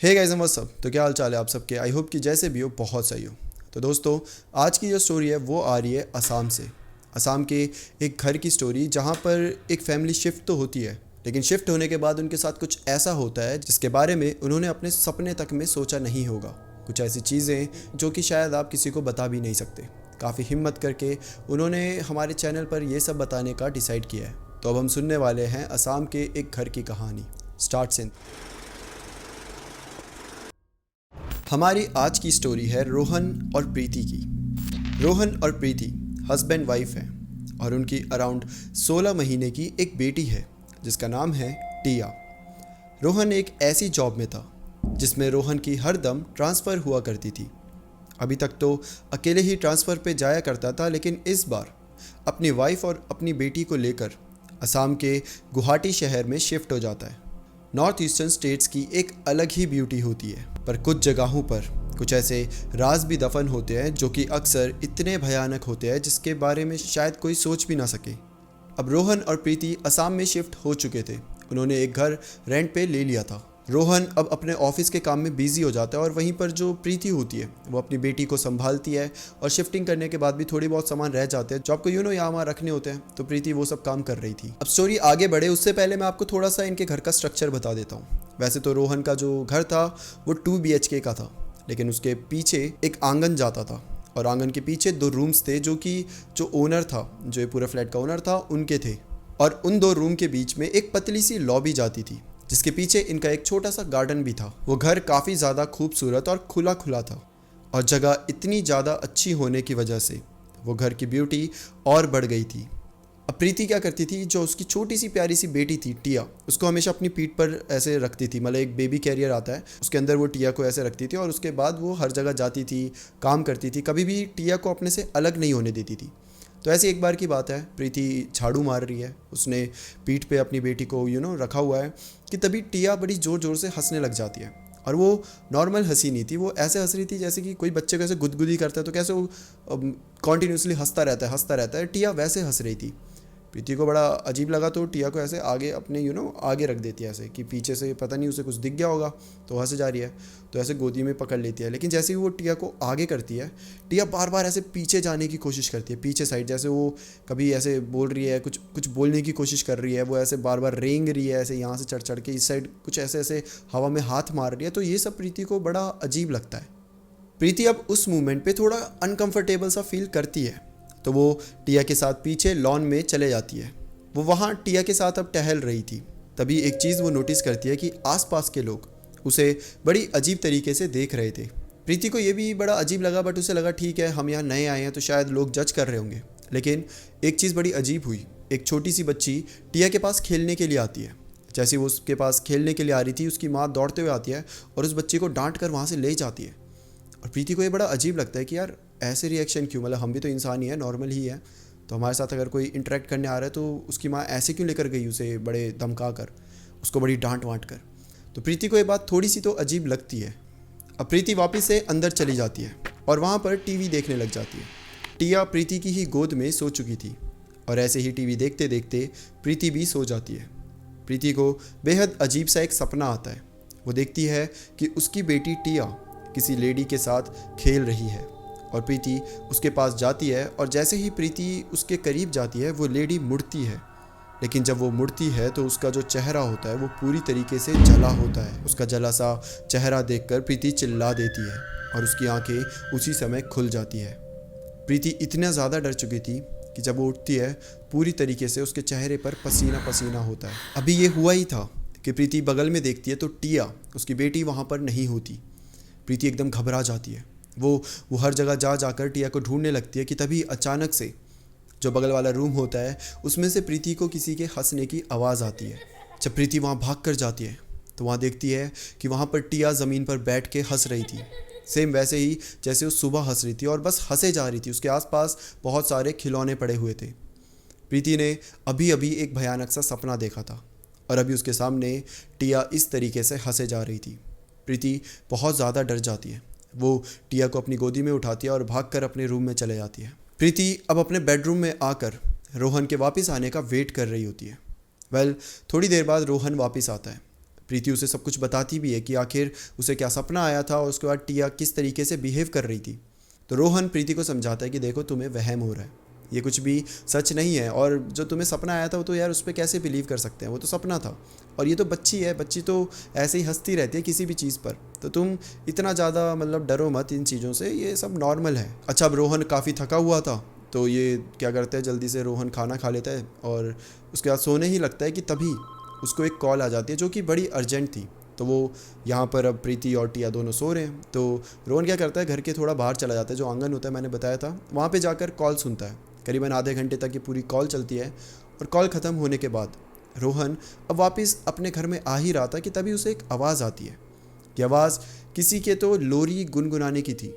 Hey guys what's up. तो क्या हाल चाल है आप सबके। आई होप कि जैसे भी हो बहुत सही हो। तो दोस्तों, आज की जो स्टोरी है वो आ रही है असम से। असम के एक घर की स्टोरी जहाँ पर एक फैमिली शिफ्ट तो होती है, लेकिन शिफ्ट होने के बाद उनके साथ कुछ ऐसा होता है जिसके बारे में उन्होंने अपने सपने तक में सोचा नहीं होगा। कुछ ऐसी चीज़ें जो कि शायद आप किसी को बता भी नहीं सकते। काफ़ी हिम्मत करके उन्होंने हमारे चैनल पर ये सब बताने का डिसाइड किया है। तो अब हम सुनने वाले हैं असम के एक घर की कहानी। स्टार्ट से हमारी आज की स्टोरी है रोहन और प्रीति की। रोहन और प्रीति हस्बैंड वाइफ हैं और उनकी अराउंड 16 महीने की एक बेटी है जिसका नाम है टिया। रोहन एक ऐसी जॉब में था जिसमें रोहन की हर दम ट्रांसफ़र हुआ करती थी। अभी तक तो अकेले ही ट्रांसफ़र पे जाया करता था, लेकिन इस बार अपनी वाइफ और अपनी बेटी को लेकर असम के गुवाहाटी शहर में शिफ्ट हो जाता है। नॉर्थ ईस्टर्न स्टेट्स की एक अलग ही ब्यूटी होती है, पर कुछ जगहों पर कुछ ऐसे राज भी दफन होते हैं जो कि अक्सर इतने भयानक होते हैं जिसके बारे में शायद कोई सोच भी ना सके। अब रोहन और प्रीति असम में शिफ्ट हो चुके थे। उन्होंने एक घर रेंट पे ले लिया था। रोहन अब अपने ऑफिस के काम में बिजी हो जाता है और वहीं पर जो प्रीति होती है वो अपनी बेटी को संभालती है, और शिफ्टिंग करने के बाद भी थोड़ी बहुत सामान रह जाते हैं जो आपको यहाँ वहाँ रखने होते हैं, तो प्रीति वो सब काम कर रही थी। अब स्टोरी आगे बढ़े उससे पहले मैं आपको थोड़ा सा इनके घर का स्ट्रक्चर बता देता हूँ। वैसे तो रोहन का जो घर था वो 2 BHK का था, लेकिन उसके पीछे एक आंगन जाता था और आंगन के पीछे 2 रूम्स थे जो कि जो ओनर था, जो ये पूरे फ्लैट का ओनर था, उनके थे। और उन 2 रूम के बीच में एक पतली सी लॉबी जाती थी जिसके पीछे इनका एक छोटा सा गार्डन भी था। वो घर काफ़ी ज़्यादा खूबसूरत और खुला खुला था, और जगह इतनी ज़्यादा अच्छी होने की वजह से वो घर की ब्यूटी और बढ़ गई थी। अब प्रीति क्या करती थी, जो उसकी छोटी सी प्यारी सी बेटी थी टिया, उसको हमेशा अपनी पीठ पर ऐसे रखती थी। मतलब एक बेबी कैरियर आता है, उसके अंदर वो टिया को ऐसे रखती थी और उसके बाद वो हर जगह जाती थी, काम करती थी, कभी भी टिया को अपने से अलग नहीं होने देती थी। तो ऐसी एक बार की बात है, प्रीति झाड़ू मार रही है, उसने पीठ पे अपनी बेटी को रखा हुआ है कि तभी टिया बड़ी ज़ोर ज़ोर से हंसने लग जाती है। और वो नॉर्मल हंसी नहीं थी, वो ऐसे हंस रही थी जैसे कि कोई बच्चे को ऐसे गुदगुदी करता है तो कैसे वो कॉन्टीन्यूसली हंसता रहता है, टिया वैसे हंस रही थी। प्रीति को बड़ा अजीब लगा तो टिया को ऐसे आगे अपने आगे रख देती है, ऐसे कि पीछे से पता नहीं उसे कुछ दिख गया होगा तो हंस जा रही है, तो ऐसे गोदी में पकड़ लेती है। लेकिन जैसे ही वो टिया को आगे करती है, टिया बार बार ऐसे पीछे जाने की कोशिश करती है, पीछे साइड, जैसे वो कभी ऐसे बोल रही है, कुछ कुछ बोलने की कोशिश कर रही है, वो ऐसे बार बार रेंग रही है, ऐसे यहाँ से चढ़ चढ़ के इस साइड कुछ ऐसे ऐसे हवा में हाथ मार रही है। तो ये सब प्रीति को बड़ा अजीब लगता है। प्रीति अब उस मूवमेंट पे थोड़ा अनकंफर्टेबल सा फील करती है, तो वो टिया के साथ पीछे लॉन में चले जाती है। वो वहाँ टिया के साथ अब टहल रही थी। तभी एक चीज़ वो नोटिस करती है कि आसपास के लोग उसे बड़ी अजीब तरीके से देख रहे थे। प्रीति को ये भी बड़ा अजीब लगा, बट उसे लगा ठीक है, हम यहाँ नए आए हैं तो शायद लोग जज कर रहे होंगे। लेकिन एक चीज़ बड़ी अजीब हुई। एक छोटी सी बच्ची टिया के पास खेलने के लिए आती है। जैसे वो उसके पास खेलने के लिए आ रही थी, उसकी माँ दौड़ते हुए आती है और उस बच्ची को डांट कर वहाँ से ले जाती है। और प्रीति को ये बड़ा अजीब लगता है कि यार ऐसे रिएक्शन क्यों, मतलब हम भी तो इंसान ही है, नॉर्मल ही है, तो हमारे साथ अगर कोई इंटरेक्ट करने आ रहा है तो उसकी माँ ऐसे क्यों लेकर गई उसे, बड़े धमका कर, उसको बड़ी डांट वांट कर। तो प्रीति को ये बात थोड़ी सी तो अजीब लगती है। अब प्रीति वापस से अंदर चली जाती है और वहाँ पर टीवी देखने लग जाती है। टिया प्रीति की ही गोद में सो चुकी थी, और ऐसे ही टीवी देखते देखते प्रीति भी सो जाती है। प्रीति को बेहद अजीब सा एक सपना आता है। वो देखती है कि उसकी बेटी टिया किसी लेडी के साथ खेल रही है, और प्रीति उसके पास जाती है, और जैसे ही प्रीति उसके करीब जाती है वो लेडी मुड़ती है। लेकिन जब वो मुड़ती है तो उसका जो चेहरा होता है वो पूरी तरीके से जला होता है। उसका जला सा चेहरा देखकर प्रीति चिल्ला देती है और उसकी आंखें उसी समय खुल जाती है। प्रीति इतना ज़्यादा डर चुकी थी कि जब वो उठती है पूरी तरीके से उसके चेहरे पर पसीना पसीना होता है। अभी ये हुआ ही था कि प्रीति बगल में देखती है तो टिया, उसकी बेटी, वहाँ पर नहीं होती। प्रीति एकदम घबरा जाती है। वो हर जगह जाकर टिया को ढूंढने लगती है कि तभी अचानक से जो बगल वाला रूम होता है उसमें से प्रीति को किसी के हंसने की आवाज़ आती है। जब प्रीति वहाँ भाग कर जाती है तो वहाँ देखती है कि वहाँ पर टिया ज़मीन पर बैठ के हंस रही थी, सेम वैसे ही जैसे वो सुबह हंस रही थी, और बस हंसे जा रही थी। उसके आसपास बहुत सारे खिलौने पड़े हुए थे। प्रीति ने अभी अभी एक भयानक सा सपना देखा था, और अभी उसके सामने टिया इस तरीके से हंसे जा रही थी। प्रीति बहुत ज़्यादा डर जाती है। वो टिया को अपनी गोदी में उठाती है और भागकर अपने रूम में चले जाती है। प्रीति अब अपने बेडरूम में आकर रोहन के वापस आने का वेट कर रही होती है। थोड़ी देर बाद रोहन वापस आता है। प्रीति उसे सब कुछ बताती भी है कि आखिर उसे क्या सपना आया था और उसके बाद टिया किस तरीके से बिहेव कर रही थी। तो रोहन प्रीति को समझाता है कि देखो तुम्हें वहम हो रहा है, ये कुछ भी सच नहीं है, और जो तुम्हें सपना आया था वो तो यार उस पर कैसे बिलीव कर सकते हैं, वो तो सपना था, और ये तो बच्ची है, बच्ची तो ऐसे ही हंसती रहती है किसी भी चीज़ पर, तो तुम इतना ज़्यादा मतलब डरो मत इन चीज़ों से, ये सब नॉर्मल है। अच्छा, अब रोहन काफ़ी थका हुआ था तो ये क्या करता है, जल्दी से रोहन खाना खा लेता है और उसके बाद सोने ही लगता है कि तभी उसको एक कॉल आ जाती है जो कि बड़ी अर्जेंट थी। तो वो यहाँ पर अब प्रीति और टिया दोनों सो रहे हैं, तो रोहन क्या करता है, घर के थोड़ा बाहर चला जाता है, जो आंगन होता है मैंने बताया था, वहाँ पे जाकर कॉल सुनता है। करीबन आधे घंटे तक ये पूरी कॉल चलती है और कॉल ख़त्म होने के बाद रोहन अब वापस अपने घर में आ ही रहा था कि तभी उसे एक आवाज़ आती है। कि आवाज़ किसी के तो लोरी गुनगुनाने की थी।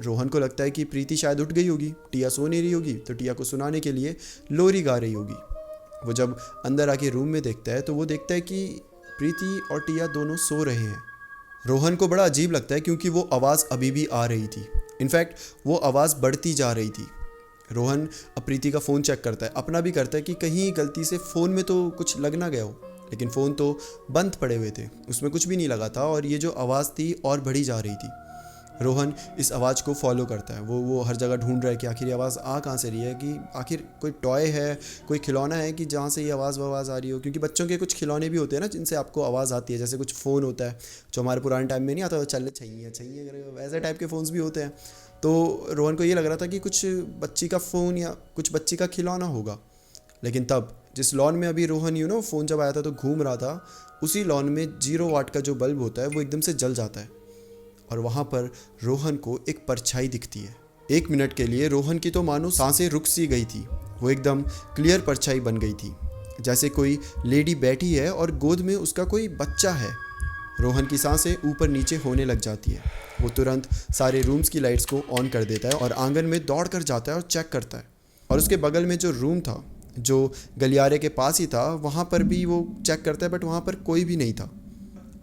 रोहन को लगता है कि प्रीति शायद उठ गई होगी, टिया सो नहीं रही होगी, तो टिया को सुनाने के लिए लोरी गा रही होगी। वो जब अंदर आके रूम में देखता है तो वो देखता है कि प्रीति और टिया दोनों सो रहे हैं। रोहन को बड़ा अजीब लगता है क्योंकि वो आवाज़ अभी भी आ रही थी, इनफैक्ट वो आवाज़ बढ़ती जा रही थी। रोहन अब प्रीति का फ़ोन चेक करता है, अपना भी करता है कि कहीं गलती से फ़ोन में तो कुछ लग ना गया हो, लेकिन फ़ोन तो बंद पड़े हुए थे, उसमें कुछ भी नहीं लगा था और ये जो आवाज़ थी और बढ़ी जा रही थी। रोहन इस आवाज़ को फॉलो करता है, वो हर जगह ढूंढ रहा है कि आखिर ये आवाज़ आ कहाँ से रही है, कि आखिर कोई टॉय है, कोई खिलौना है कि जहाँ से ये आवाज़ आ रही हो, क्योंकि बच्चों के कुछ खिलौने भी होते हैं ना जिनसे आपको आवाज़ आती है, जैसे कुछ फ़ोन होता है जो हमारे पुराने टाइम में नहीं आता, चल चाहिए चाहिए वैसे टाइप के फ़ोन्स भी होते हैं। तो रोहन को ये लग रहा था कि कुछ बच्ची का फ़ोन या कुछ बच्ची का खिलौना होगा, लेकिन तब जिस लॉन में अभी रोहन फ़ोन जब आया था तो घूम रहा था, उसी लॉन में 0 वाट का जो बल्ब होता है वो एकदम से जल जाता है और वहाँ पर रोहन को एक परछाई दिखती है। 1 मिनट के लिए रोहन की तो मानो सांसें रुक सी गई थी, वो एकदम क्लियर परछाई बन गई थी, जैसे कोई लेडी बैठी है और गोद में उसका कोई बच्चा है। रोहन की सांसें ऊपर नीचे होने लग जाती है, वो तुरंत सारे रूम्स की लाइट्स को ऑन कर देता है और आंगन में दौड़ कर जाता है और चेक करता है, और उसके बगल में जो रूम था जो गलियारे के पास ही था वहाँ पर भी वो चेक करता है, बट वहाँ पर कोई भी नहीं था।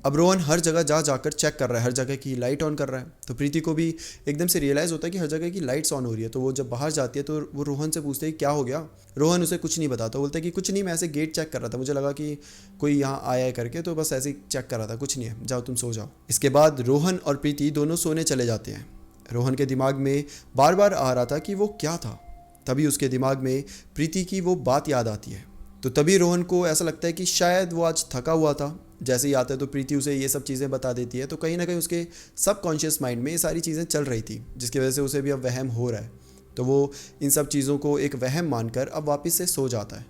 अब रोहन हर जगह जाकर चेक कर रहा है, हर जगह की लाइट ऑन कर रहा है, तो प्रीति को भी एकदम से रियलाइज़ होता है कि हर जगह की लाइट्स ऑन हो रही है। तो वो जब बाहर जाती है तो वो रोहन से पूछते हैं क्या हो गया। रोहन उसे कुछ नहीं बताता, बोलता है कि कुछ नहीं, मैं ऐसे गेट चेक कर रहा था, मुझे लगा कि कोई यहाँ आया है करके, तो बस ऐसे ही चेक कर रहा था, कुछ नहीं है, जाओ तुम सो जाओ। इसके बाद रोहन और प्रीति दोनों सोने चले जाते हैं। रोहन के दिमाग में बार बार आ रहा था कि वो क्या था, तभी उसके दिमाग में प्रीति की वो बात याद आती है। तो तभी रोहन को ऐसा लगता है कि शायद वो आज थका हुआ था, जैसे ही आता है तो प्रीति उसे ये सब चीज़ें बता देती है, तो कहीं ना कहीं उसके सबकॉन्शियस माइंड में ये सारी चीज़ें चल रही थी, जिसकी वजह से उसे भी अब वहम हो रहा है। तो वो इन सब चीज़ों को एक वहम मानकर अब वापस से सो जाता है।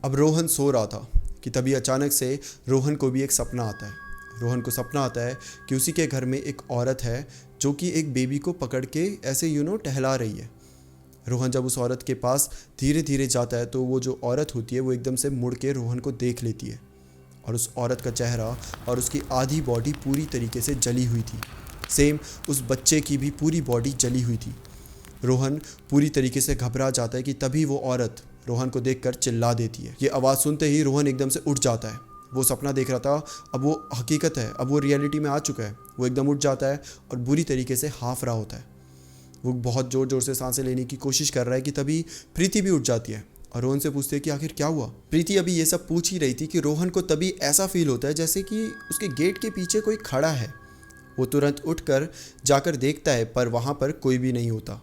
अब रोहन सो रहा था कि तभी अचानक से रोहन को भी एक सपना आता है। रोहन को सपना आता है कि उसी के घर में एक औरत है जो कि एक बेबी को पकड़ के ऐसे टहला रही है। रोहन जब उस औरत के पास धीरे धीरे जाता है तो वो जो औरत होती है वो एकदम से मुड़ के रोहन को देख लेती है, और उस औरत का चेहरा और उसकी आधी बॉडी पूरी तरीके से जली हुई थी। सेम उस बच्चे की भी पूरी बॉडी जली हुई थी। रोहन पूरी तरीके से घबरा जाता है कि तभी वो औरत रोहन को देखकर चिल्ला देती है। ये आवाज़ सुनते ही रोहन एकदम से उठ जाता है। वो सपना देख रहा था, अब वो हकीकत है, अब वो रियलिटी में आ चुका है। वो एकदम उठ जाता है और बुरी तरीके से हाफ रहा होता है। वो बहुत ज़ोर ज़ोर से सांसें लेने की कोशिश कर रहा है कि तभी प्रीति भी उठ जाती है और रोहन से पूछते हैं कि आखिर क्या हुआ। प्रीति अभी ये सब पूछ ही रही थी कि रोहन को तभी ऐसा फील होता है जैसे कि उसके गेट के पीछे कोई खड़ा है। वो तुरंत उठकर जाकर देखता है पर वहाँ पर कोई भी नहीं होता।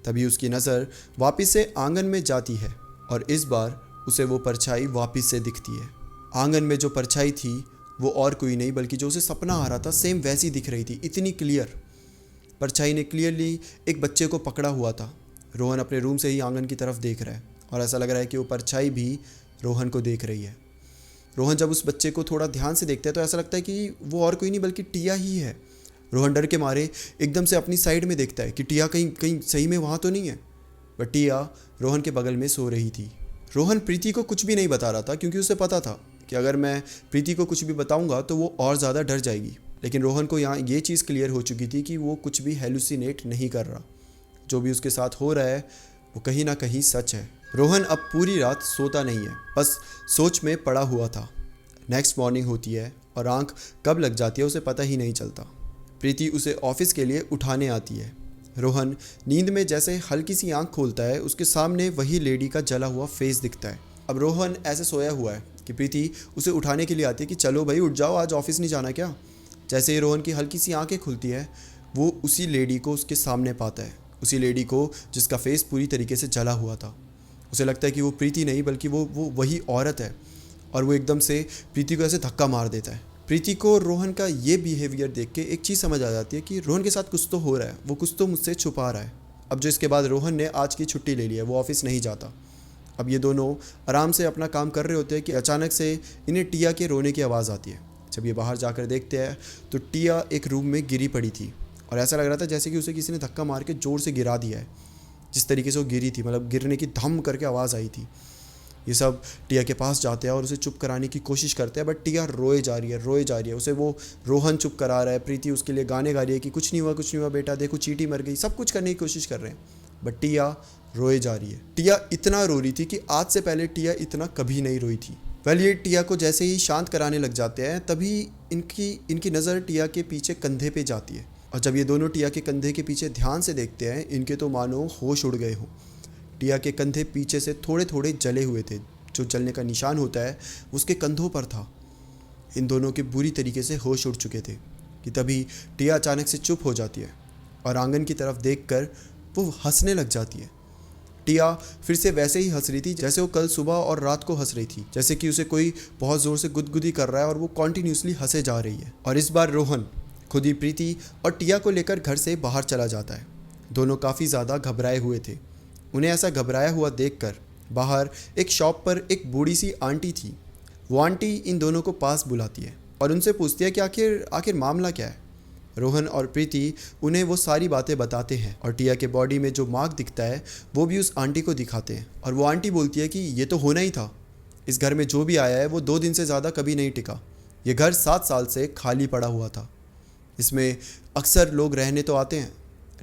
तभी उसकी नज़र वापस से आंगन में जाती है और इस बार उसे वो परछाई वापस से दिखती है। आंगन में जो परछाई थी वो और कोई नहीं बल्कि जो उसे सपना आ रहा था सेम वैसी दिख रही थी, इतनी क्लियर। परछाई ने क्लियरली एक बच्चे को पकड़ा हुआ था। रोहन अपने रूम से ही आंगन की तरफ देख रहा है और ऐसा लग रहा है कि वो परछाई भी रोहन को देख रही है। रोहन जब उस बच्चे को थोड़ा ध्यान से देखता है तो ऐसा लगता है कि वो और कोई नहीं बल्कि टिया ही है। रोहन डर के मारे एकदम से अपनी साइड में देखता है कि टिया कहीं कहीं सही में वहाँ तो नहीं है, बट टिया रोहन के बगल में सो रही थी। रोहन प्रीति को कुछ भी नहीं बता रहा था क्योंकि उसे पता था कि अगर मैं प्रीति को कुछ भी बताऊंगा तो वो और ज़्यादा डर जाएगी। लेकिन रोहन को यहाँ ये चीज़ क्लियर हो चुकी थी कि वो कुछ भी हेलुसिनेट नहीं कर रहा, जो भी उसके साथ हो रहा है वो कहीं ना कहीं सच है। रोहन अब पूरी रात सोता नहीं है, बस सोच में पड़ा हुआ था। नेक्स्ट मॉर्निंग होती है और आंख कब लग जाती है उसे पता ही नहीं चलता। प्रीति उसे ऑफिस के लिए उठाने आती है। रोहन नींद में जैसे हल्की सी आंख खोलता है, उसके सामने वही लेडी का जला हुआ फेस दिखता है। अब रोहन ऐसे सोया हुआ है कि प्रीति उसे उठाने के लिए आती है कि चलो भाई उठ जाओ, आज ऑफिस नहीं जाना क्या। जैसे ही रोहन की हल्की सी आंखें खुलती है, वो उसी लेडी को उसके सामने पाता है, उसी लेडी को जिसका फेस पूरी तरीके से जला हुआ था। उसे लगता है कि वो प्रीति नहीं बल्कि वो वही औरत है, और वो एकदम से प्रीति को ऐसे धक्का मार देता है। प्रीति को रोहन का ये बिहेवियर देख के एक चीज़ समझ आ जाती है कि रोहन के साथ कुछ तो हो रहा है, वो कुछ तो मुझसे छुपा रहा है। अब जो इसके बाद रोहन ने आज की छुट्टी ले ली है, वो ऑफिस नहीं जाता। अब ये दोनों आराम से अपना काम कर रहे होते हैं कि अचानक से इन्हें टिया के रोने की आवाज़ आती है। जब ये बाहर जाकर देखते हैं तो टिया एक रूम में गिरी पड़ी थी, और ऐसा लग रहा था जैसे कि उसे किसी ने धक्का मार के ज़ोर से गिरा दिया है। जिस तरीके से वो गिरी थी, मतलब गिरने की धम करके आवाज़ आई थी। ये सब टिया के पास जाते हैं और उसे चुप कराने की कोशिश करते हैं, बट टिया रोए जा रही है। उसे वो रोहन चुप करा रहा है, प्रीति उसके लिए गाने गा रही है कि कुछ नहीं हुआ बेटा, देखो चींटी मर गई, सब कुछ करने की कोशिश कर रहे हैं, बट टिया रोए जा रही है। टिया इतना रो रही थी कि आज से पहले टिया इतना कभी नहीं रोई थी। ये टिया को जैसे ही शांत कराने लग जाते हैं, तभी इनकी नज़र टिया के पीछे कंधे पे जाती है, और जब ये दोनों टिया के कंधे के पीछे ध्यान से देखते हैं, इनके तो मानो होश उड़ गए हों। टिया के कंधे पीछे से थोड़े थोड़े जले हुए थे, जो जलने का निशान होता है उसके कंधों पर था। इन दोनों के बुरी तरीके से होश उड़ चुके थे कि तभी टिया अचानक से चुप हो जाती है, और आंगन की तरफ देखकर वो हंसने लग जाती है। टिया फिर से वैसे ही हंस रही थी जैसे वो कल सुबह और रात को हंस रही थी, जैसे कि उसे कोई बहुत ज़ोर से गुदगुदी कर रहा है और वो कॉन्टीन्यूसली हंसे जा रही है। और इस बार रोहन खुद ही प्रीति और टिया को लेकर घर से बाहर चला जाता है। दोनों काफ़ी ज़्यादा घबराए हुए थे। उन्हें ऐसा घबराया हुआ देखकर बाहर एक शॉप पर एक बूढ़ी सी आंटी थी। वो आंटी इन दोनों को पास बुलाती है और उनसे पूछती है कि आखिर मामला क्या है। रोहन और प्रीति उन्हें वो सारी बातें बताते हैं, और टिया के बॉडी में जो मार्क दिखता है वो भी उस आंटी को दिखाते हैं। और वो आंटी बोलती है कि ये तो होना ही था, इस घर में जो भी आया है वो 2 दिन से ज़्यादा कभी नहीं टिका। ये घर 7 साल से खाली पड़ा हुआ था। इसमें अक्सर लोग रहने तो आते हैं,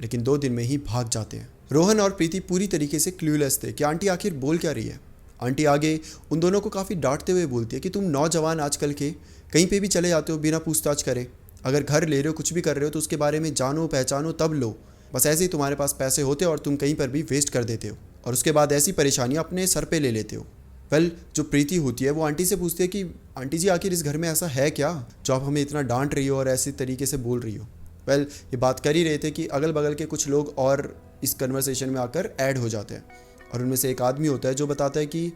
लेकिन 2 दिन में ही भाग जाते हैं। रोहन और प्रीति पूरी तरीके से क्लूलेस थे कि आंटी आखिर बोल क्या रही है। आंटी आगे उन दोनों को काफ़ी डांटते हुए बोलती है कि तुम नौजवान आजकल के कहीं पे भी चले जाते हो बिना पूछताछ करे। अगर घर ले रहे हो, कुछ भी कर रहे हो, तो उसके बारे में जानो पहचानो तब लो। बस ऐसे ही तुम्हारे पास पैसे होते और तुम कहीं पर भी वेस्ट कर देते हो, और उसके बाद ऐसी परेशानियाँ अपने सर पे ले लेते हो। जो प्रीति होती है वो आंटी से पूछती है कि आंटी जी आखिर इस घर में ऐसा है क्या जो आप हमें इतना डांट रही हो और ऐसी तरीके से बोल रही हो। ये बात कर ही रहे थे कि अगल बगल के कुछ लोग और इस कन्वर्सेशन में आकर ऐड हो जाते हैं, और उनमें से एक आदमी होता है जो बताता है कि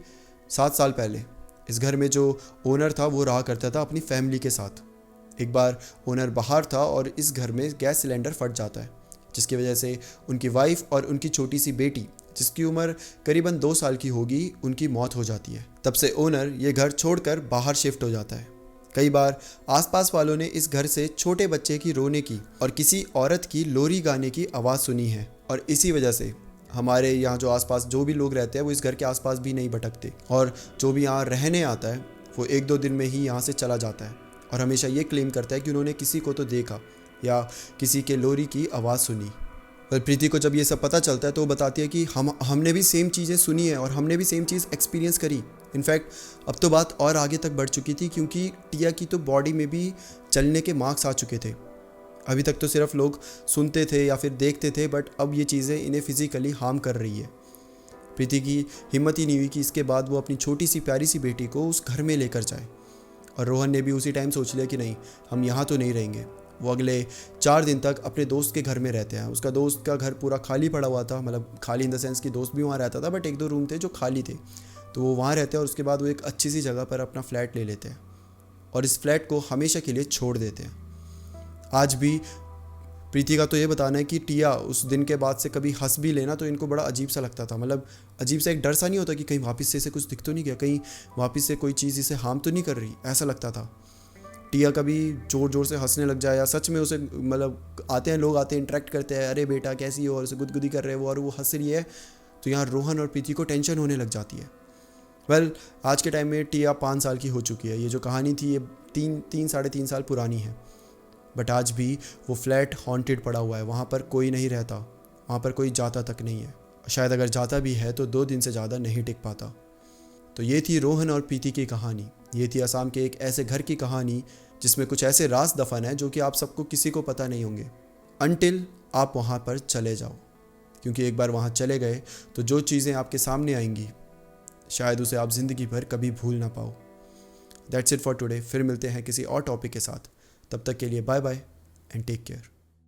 7 साल पहले इस घर में जो ओनर था वो रहा करता था अपनी फैमिली के साथ। एक बार ओनर बाहर था और इस घर में गैस सिलेंडर फट जाता है, जिसकी वजह से उनकी वाइफ और उनकी छोटी सी बेटी, जिसकी उम्र करीबन 2 साल की होगी, उनकी मौत हो जाती है। तब से ओनर ये घर छोड़कर बाहर शिफ्ट हो जाता है। कई बार आसपास वालों ने इस घर से छोटे बच्चे की रोने की और किसी औरत की लोरी गाने की आवाज़ सुनी है, और इसी वजह से हमारे यहाँ जो आसपास जो भी लोग रहते हैं वो इस घर के आसपास भी नहीं भटकते, और जो भी यहाँ रहने आता है वो 1-2 दिन में ही यहाँ से चला जाता है, और हमेशा ये क्लेम करता है कि उन्होंने किसी को तो देखा या किसी के लोरी की आवाज़ सुनी। पर प्रीति को जब ये सब पता चलता है तो वो बताती है कि हमने भी सेम चीज़ें सुनी है और हमने भी सेम चीज़ एक्सपीरियंस करी। इनफैक्ट अब तो बात और आगे तक बढ़ चुकी थी, क्योंकि टिया की तो बॉडी में भी चलने के मार्क्स आ चुके थे। अभी तक तो सिर्फ लोग सुनते थे या फिर देखते थे, बट अब ये चीज़ें इन्हें फिज़िकली हार्म कर रही है। प्रीति की हिम्मत ही नहीं हुई कि इसके बाद वो अपनी छोटी सी प्यारी सी बेटी को उस घर में लेकर जाए, और रोहन ने भी उसी टाइम सोच लिया कि नहीं, हम यहाँ तो नहीं रहेंगे। वो अगले 4 दिन तक अपने दोस्त के घर में रहते हैं। उसका दोस्त का घर पूरा खाली पड़ा हुआ था, मतलब खाली इन द सेंस कि दोस्त भी वहाँ रहता था, बट 1-2 रूम थे जो खाली थे, तो वो वहाँ रहते हैं। और उसके बाद वो एक अच्छी सी जगह पर अपना फ्लैट ले लेते हैं और इस फ्लैट को हमेशा के लिए छोड़ देते हैं। आज भी प्रीति का तो ये बताना है कि टिया उस दिन के बाद से कभी हंस भी लेना तो इनको बड़ा अजीब सा लगता था। मतलब अजीब सा एक डर सा नहीं होता कि कहीं वापस से इसे कुछ दिख तो नहीं गया, कहीं वापस से कोई चीज़ इसे हार्म तो नहीं कर रही, ऐसा लगता था। टिया कभी ज़ोर ज़ोर से हंसने लग जाए या सच में उसे, मतलब आते हैं लोग, आते हैं इंटरेक्ट करते हैं, अरे बेटा कैसी हो, और उसे गुदगुदी कर रहे हैं वो, और वो हंस रही है, तो यहाँ रोहन और प्रीति को टेंशन होने लग जाती है। आज के टाइम में टिया 5 साल की हो चुकी है। ये जो कहानी थी ये 3-3.5 साल पुरानी है, बट आज भी वो फ्लैट हॉन्टेड पड़ा हुआ है। वहाँ पर कोई नहीं रहता, वहाँ पर कोई जाता तक नहीं है, शायद अगर जाता भी है तो 2 दिन से ज़्यादा नहीं टिक पाता। तो ये थी रोहन और प्रीति की कहानी। ये थी असम के एक ऐसे घर की कहानी जिसमें कुछ ऐसे राज दफन है जो कि आप सबको किसी को पता नहीं होंगे, अनटिल आप वहाँ पर चले जाओ। क्योंकि एक बार वहाँ चले गए तो जो चीज़ें आपके सामने आएंगी शायद उसे आप ज़िंदगी भर कभी भूल ना पाओ। That's it for today. फिर मिलते हैं किसी और टॉपिक के साथ। तब तक के लिए bye bye and take care.